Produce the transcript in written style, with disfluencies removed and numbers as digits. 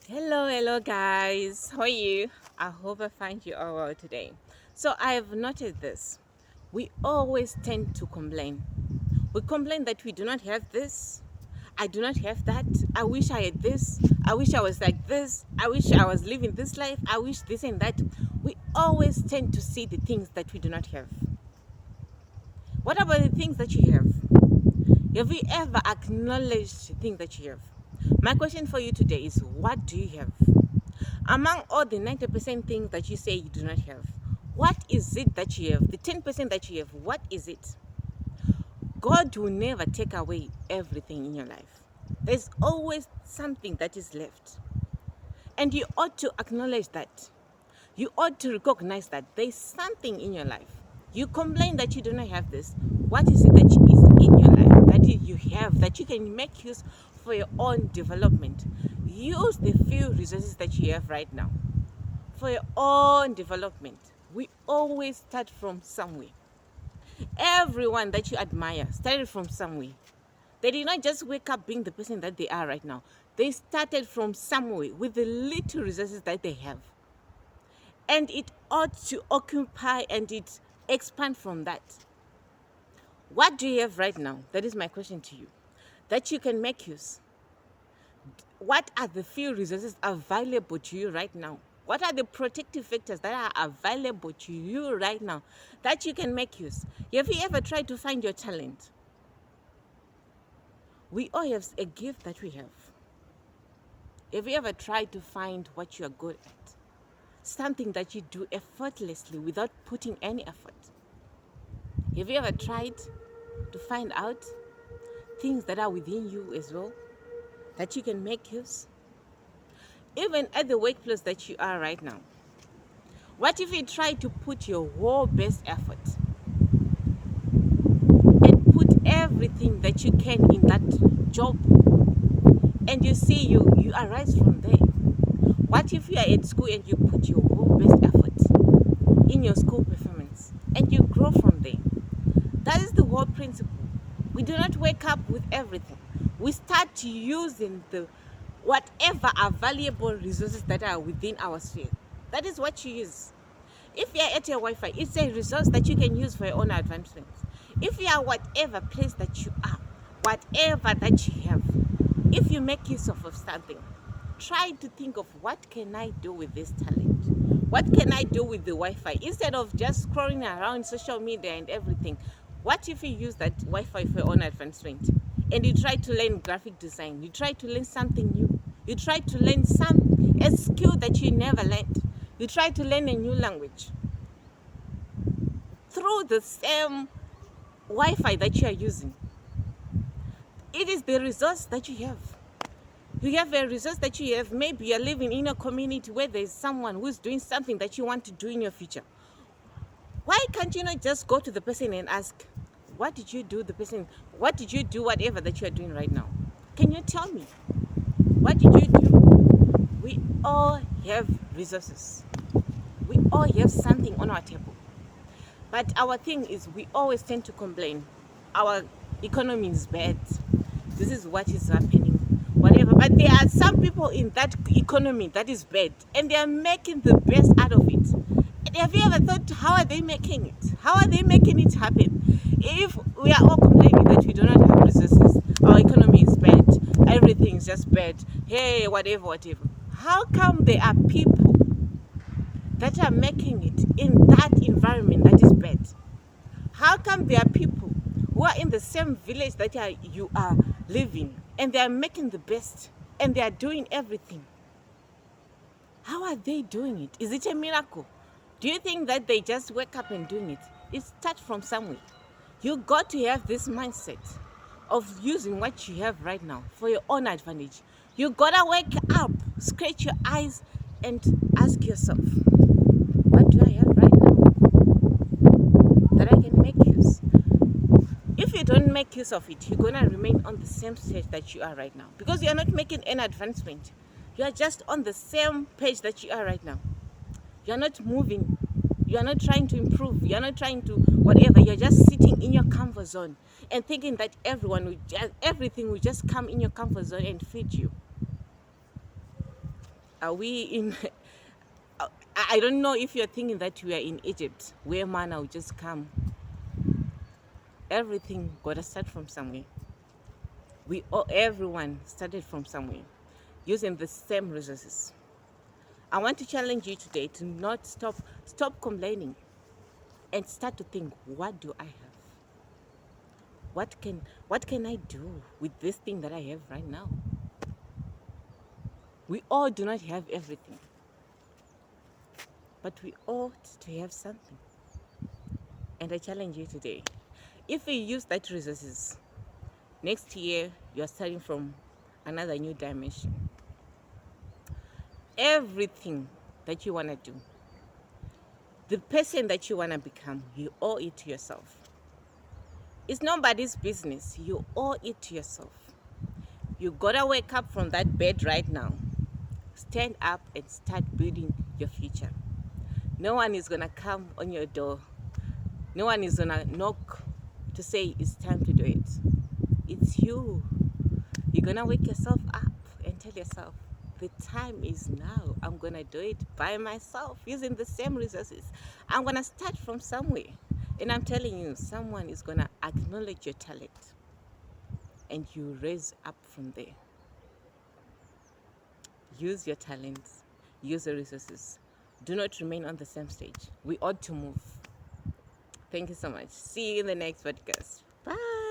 Hello guys. How are you? I hope I find you all well today. So I've noted this. We always tend to complain. We complain that we do not have this. I do not have that. I wish I had this. I wish I was like this. I wish I was living this life. I wish this and that. We always tend to see the things that we do not have. What about the things that you have? Have you ever acknowledged the things that you have? My question for you today is, what do you have? Among all the 90% things that you say you do not have, what is it that you have? The 10% that you have, what is it? God will never take away everything in your life. There's always something that is left. And you ought to acknowledge that. You ought to recognize that there's something in your life. You complain that you do not have this. What is it that is in your life that you have that you can make use for your own development? Use the few resources that you have right now for your own development. We always start from somewhere. Everyone that you admire started from somewhere. They did not just wake up being the person that they are right now. They started from somewhere with the little resources that they have. And it ought to occupy and it expand from that. What do you have right now? That is my question to you. That you can make use. What are the few resources available to you right now? What are the protective factors that are available to you right now that you can make use? Have you ever tried to find your talent? We all have a gift that we have. Have you ever tried to find what you are good at? Something that you do effortlessly without putting any effort. Have you ever tried to find out things that are within you as well that you can make use? Even at the workplace that you are right now. What if you try to put your whole best effort and put everything that you can in that job and you see you arise from there? What if you are at school and you put your whole best effort in your school performance and you grow from there? That is the whole principle. We do not wake up with everything. We start using the whatever are valuable resources that are within our sphere. That is what you use. If you are at your Wi-Fi, it's a resource that you can use for your own advancement. If you are whatever place that you are, whatever that you have, if you make use of something, try to think of what can I do with this talent? What can I do with the Wi-Fi? Instead of just scrolling around social media and everything, what if you use that Wi-Fi for your own advancement? And you try to learn graphic design. You try to learn something new. You try to learn a skill that you never learned. You try to learn a new language through the same Wi-Fi that you are using. It is the resource that you have. You have a resource that you have. Maybe you're living in a community where there's someone who's doing something that you want to do in your future. Why can't you not just go to the person and ask, what did you do, what did you do, whatever that you are doing right now? Can you tell me? What did you do? We all have resources. We all have something on our table. But our thing is we always tend to complain. Our economy is bad. This is what is happening. Whatever. But there are some people in that economy that is bad and they are making the best out of it. And have you ever thought, how are they making it? How are they making it happen? If we are all complaining that we do not have resources, our economy is bad, everything is just bad, hey, whatever. How come there are people that are making it in that environment that is bad? How come there are people who are in the same village that you are living and they are making the best and they are doing everything? How are they doing it? Is it a miracle? Do you think that they just wake up and doing it? It starts from somewhere. You got to have this mindset of using what you have right now for your own advantage. You gotta wake up, scratch your eyes, and ask yourself, what do I have right now that I can make use? If you don't make use of it, you're gonna remain on the same stage that you are right now because you're not making any advancement. You are just on the same page that you are right now. You're not moving. You're not trying to improve. You're not trying to whatever. You're just sitting in your comfort zone and thinking that everything will just come in your comfort zone and feed you. Are we in? I don't know if you're thinking that we are in Egypt, where manna will just come. Everything got to start from somewhere. Everyone started from somewhere, using the same resources. I want to challenge you today to not stop complaining, and start to think, what do I have? What can I do with this thing that I have right now? We all do not have everything, but we ought to have something. And I challenge you today. If you use that resources, next year you are starting from another new dimension. Everything that you want to do, the person that you want to become, you owe it to yourself. It's nobody's business. You owe it to yourself. You gotta wake up from that bed right now. Stand up and start building your future. No one is gonna come on your door. No one is gonna knock to say it's time to do it. It's you. You're gonna wake yourself up and tell yourself, the time is now. I'm gonna do it by myself using the same resources. I'm gonna start from somewhere. And I'm telling you, someone is gonna acknowledge your talent, and you raise up from there. Use your talents, use the resources. Do not remain on the same stage. We ought to move. Thank you so much. See you in the next podcast. Bye.